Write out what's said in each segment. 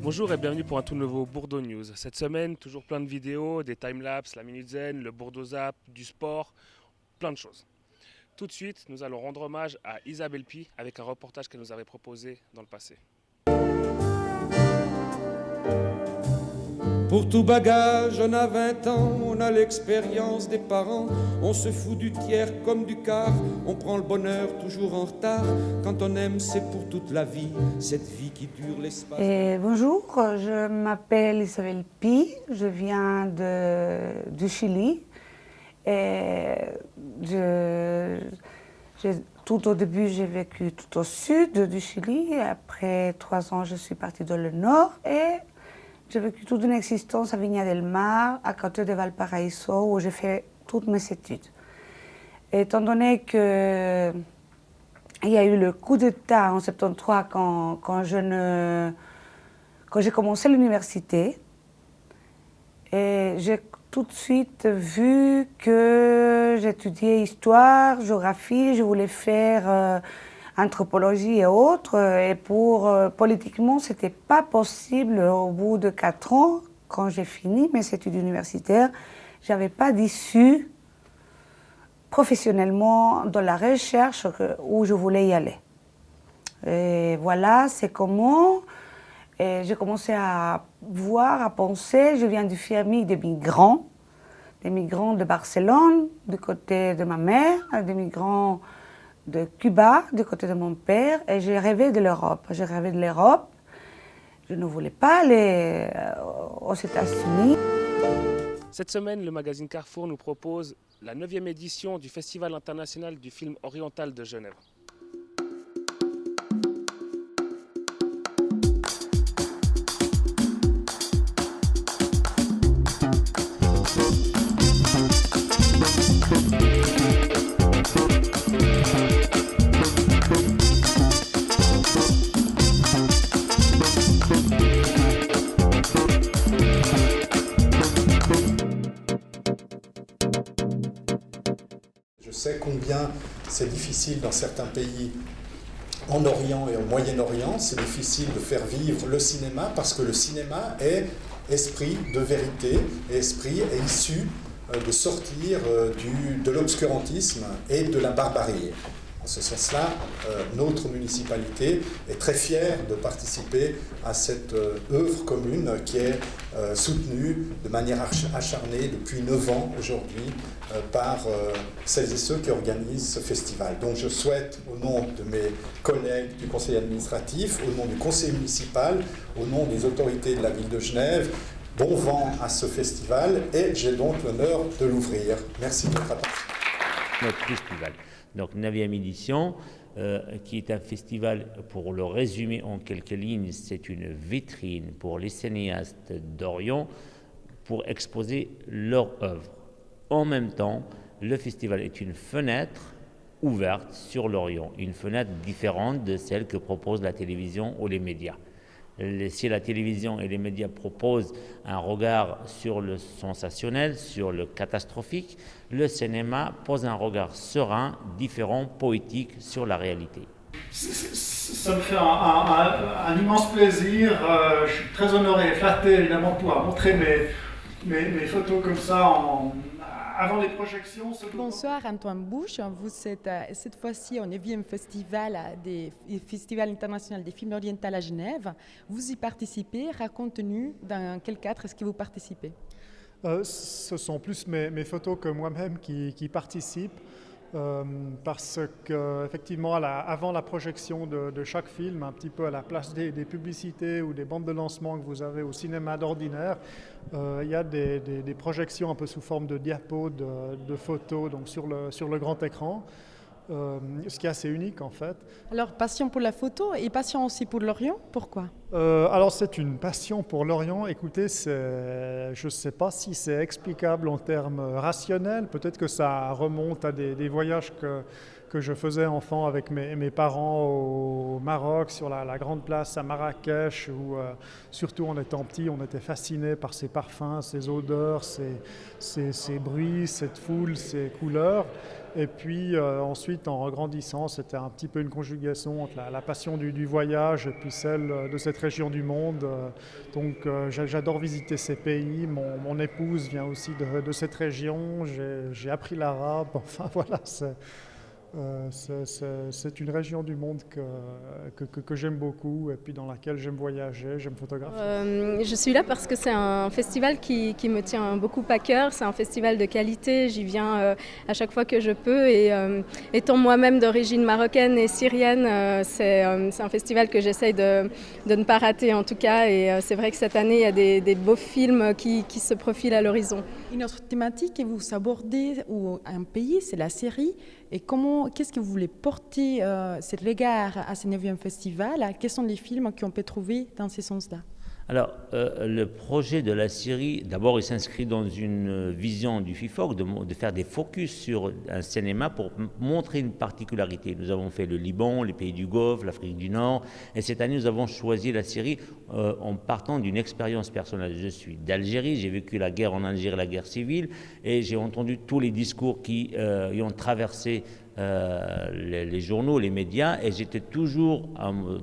Bonjour et bienvenue pour un tout nouveau Bourdeaux News. Cette semaine, toujours plein de vidéos, des timelapses, la Minute Zen, le Bourdeaux Zap, du sport, plein de choses. Tout de suite, nous allons rendre hommage à Isabelle Pi avec un reportage qu'elle nous avait proposé dans le passé. Pour tout bagage, on a 20 ans, on a l'expérience des parents. On se fout du tiers comme du quart, on prend le bonheur toujours en retard. Quand on aime, c'est pour toute la vie, cette vie qui dure l'espace. Bonjour, je m'appelle Isabelle Pi, je viens du Chili. Tout au début, j'ai vécu tout au sud du Chili. Après 3 ans, je suis partie dans le nord et j'ai vécu toute une existence à Viña del Mar, à côté de Valparaiso, où j'ai fait toutes mes études. Étant donné qu'il y a eu le coup d'État en 73 quand j'ai commencé l'université, et j'ai tout de suite vu que j'étudiais histoire, géographie, je voulais faire anthropologie et autres. Et politiquement, ce n'était pas possible au bout de 4 ans, quand j'ai fini mes études universitaires, je n'avais pas d'issue professionnellement dans la recherche où je voulais y aller. Et voilà, c'est comment j'ai commencé à voir, à penser. Je viens d'une famille de migrants, des migrants de Barcelone, du côté de ma mère, des migrants de Cuba, du côté de mon père, et j'ai rêvé de l'Europe. J'ai rêvé de l'Europe. Je ne voulais pas aller aux États-Unis. Cette semaine, le magazine Carrefour nous propose la 9e édition du Festival international du film oriental de Genève. Je sais combien c'est difficile dans certains pays en Orient et au Moyen-Orient, c'est difficile de faire vivre le cinéma parce que le cinéma est esprit de vérité et esprit est issu de sortir de l'obscurantisme et de la barbarie. En ce sens-là, notre municipalité est très fière de participer à cette œuvre commune qui est soutenue de manière acharnée depuis 9 ans aujourd'hui par celles et ceux qui organisent ce festival. Donc je souhaite, au nom de mes collègues du conseil administratif, au nom du conseil municipal, au nom des autorités de la ville de Genève, bon vent à ce festival et j'ai donc l'honneur de l'ouvrir. Merci de votre attention. Notre festival. Donc 9e édition, qui est un festival, pour le résumer en quelques lignes, c'est une vitrine pour les cinéastes d'Orient pour exposer leur œuvre. En même temps, le festival est une fenêtre ouverte sur l'Orient, une fenêtre différente de celle que propose la télévision ou les médias. Si la télévision et les médias proposent un regard sur le sensationnel, sur le catastrophique, le cinéma pose un regard serein, différent, poétique sur la réalité. Ça me fait un immense plaisir. Je suis très honoré et flatté évidemment de pouvoir montrer mes photos comme ça avant les projections. Bonsoir Antoine Bouche, vous êtes cette fois-ci au 9e festival des Festival international des films orientaux à Genève. Vous y participez, racontez-nous dans quel cadre est-ce que vous participez? Ce sont plus mes photos que moi-même qui participent. Parce qu'effectivement, avant la projection de chaque film, un petit peu à la place des publicités ou des bandes de lancement que vous avez au cinéma d'ordinaire, il y a des projections un peu sous forme de diapos, de photos donc sur le grand écran, ce qui est assez unique en fait. Alors, passion pour la photo et passion aussi pour l'Orient, pourquoi? Alors c'est une passion pour l'Orient. Écoutez, je ne sais pas si c'est explicable en termes rationnels. Peut-être que ça remonte à des voyages que que je faisais enfant avec mes parents au Maroc, sur la grande place à Marrakech, où surtout en étant petit, on était fasciné par ces parfums, ces odeurs, ces bruits, cette foule, ces couleurs. Et puis ensuite, en grandissant, c'était un petit peu une conjugation entre la passion du voyage et puis celle de cette région du monde. Donc j'adore visiter ces pays. Mon épouse vient aussi de cette région. J'ai appris l'arabe. Enfin voilà, c'est une région du monde que j'aime beaucoup et puis dans laquelle j'aime voyager, j'aime photographier. Je suis là parce que c'est un festival qui me tient beaucoup à cœur. C'est un festival de qualité, j'y viens à chaque fois que je peux et étant moi-même d'origine marocaine et syrienne, c'est un festival que j'essaye de ne pas rater en tout cas et c'est vrai que cette année il y a des beaux films qui se profilent à l'horizon. Une autre thématique que vous abordez ou un pays, c'est la Syrie. Et qu'est-ce que vous voulez porter ce regard à ce 9e festival? Quels sont les films qu'on peut trouver dans ce sens-là? Alors, le projet de la Syrie, d'abord, il s'inscrit dans une vision du FIFOC de faire des focus sur un cinéma pour montrer une particularité. Nous avons fait le Liban, les pays du Golfe, l'Afrique du Nord, et cette année, nous avons choisi la Syrie en partant d'une expérience personnelle. Je suis d'Algérie, j'ai vécu la guerre en Algérie, la guerre civile, et j'ai entendu tous les discours qui y ont traversé les journaux, les médias, et j'étais toujours,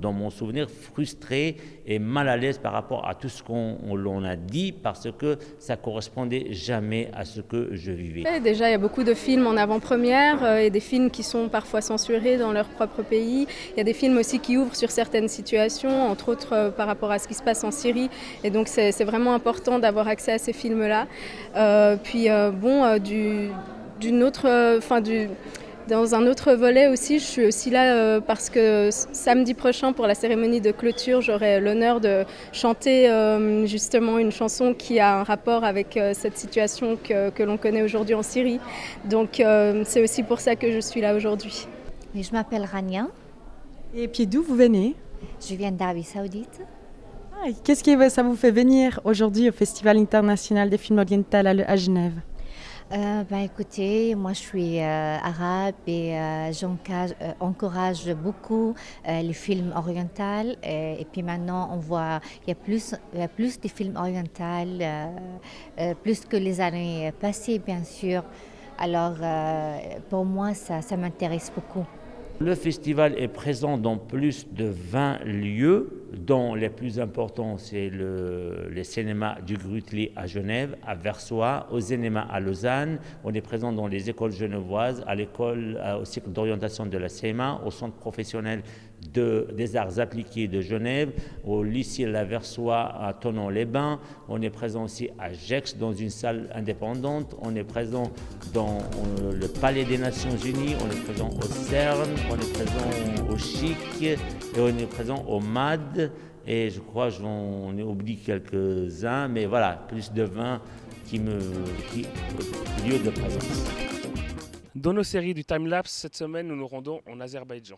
dans mon souvenir, frustré et mal à l'aise par rapport à tout ce qu'on a dit, parce que ça correspondait jamais à ce que je vivais. Déjà, il y a beaucoup de films en avant-première et des films qui sont parfois censurés dans leur propre pays. Il y a des films aussi qui ouvrent sur certaines situations, entre autres par rapport à ce qui se passe en Syrie. Et donc, c'est vraiment important d'avoir accès à ces films-là. Dans un autre volet aussi, je suis aussi là parce que samedi prochain, pour la cérémonie de clôture, j'aurai l'honneur de chanter justement une chanson qui a un rapport avec cette situation que l'on connaît aujourd'hui en Syrie. Donc c'est aussi pour ça que je suis là aujourd'hui. Je m'appelle Rania. Et puis d'où vous venez? Je viens d'Arabie Saoudite. Qu'est-ce que ça vous fait venir aujourd'hui au Festival international des films orientaux à Genève? Écoutez, moi je suis arabe et j'encourage beaucoup les films orientaux et puis maintenant on voit il y a plus de films orientaux, plus que les années passées bien sûr. Alors pour moi ça m'intéresse beaucoup. Le festival est présent dans plus de 20 lieux, dont les plus importants, c'est les cinémas du Grütli à Genève, à Versoix, au Cinéma à Lausanne. On est présent dans les écoles genevoises, au cycle d'orientation de la CMA, au centre professionnel des arts appliqués de Genève, au lycée La Versoix à Thonon-les-Bains. On est présent aussi à Gex dans une salle indépendante. On est présent dans le Palais des Nations Unies. On est présent au CERN. On est présent au CHIC et on est présent au MAD. Et je crois j'en ai oublié quelques-uns, mais voilà, plus de 20 lieux de présence. Dans nos séries du timelapse, cette semaine, nous nous rendons en Azerbaïdjan.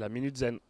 la Minute Zen.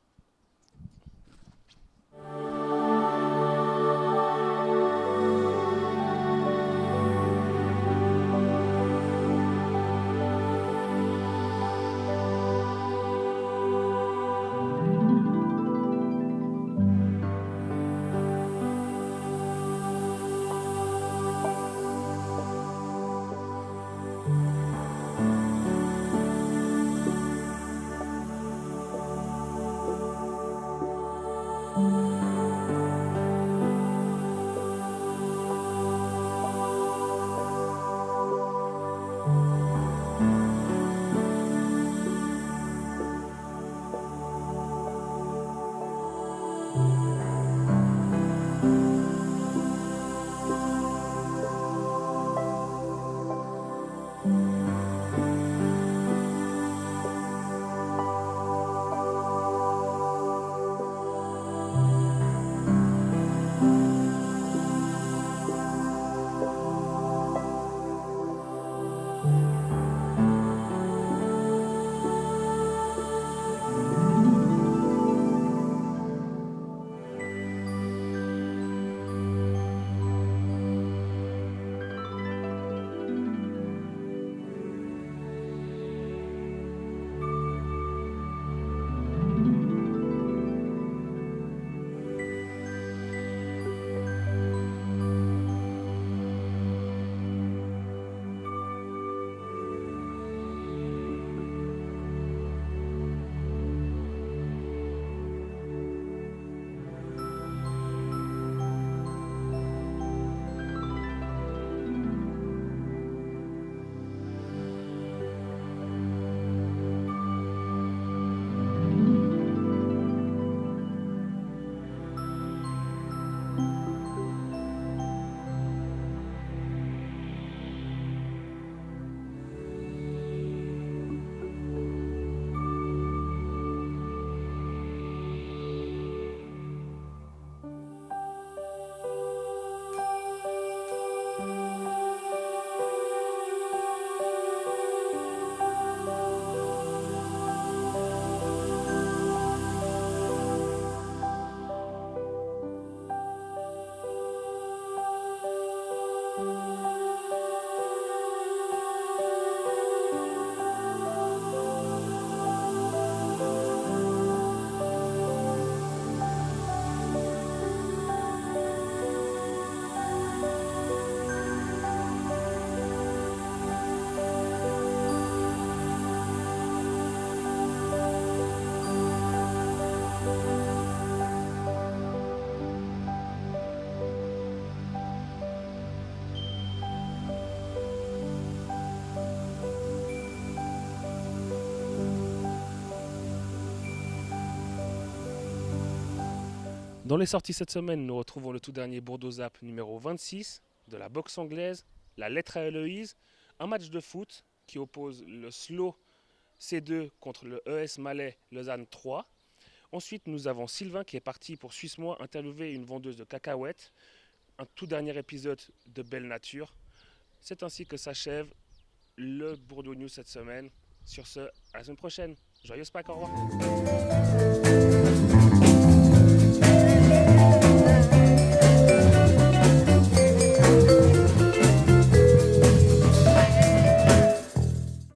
Dans les sorties cette semaine, nous retrouvons le tout dernier Bourdeau Zap numéro 26 de la boxe anglaise, la lettre à Héloïse, un match de foot qui oppose le Slow C2 contre le ES Malais Lausanne 3. Ensuite, nous avons Sylvain qui est parti pour Suisse-Moi interviewer une vendeuse de cacahuètes. Un tout dernier épisode de Belle Nature. C'est ainsi que s'achève le Bourdeau News cette semaine. Sur ce, à la semaine prochaine. Joyeuse Pâques, au revoir.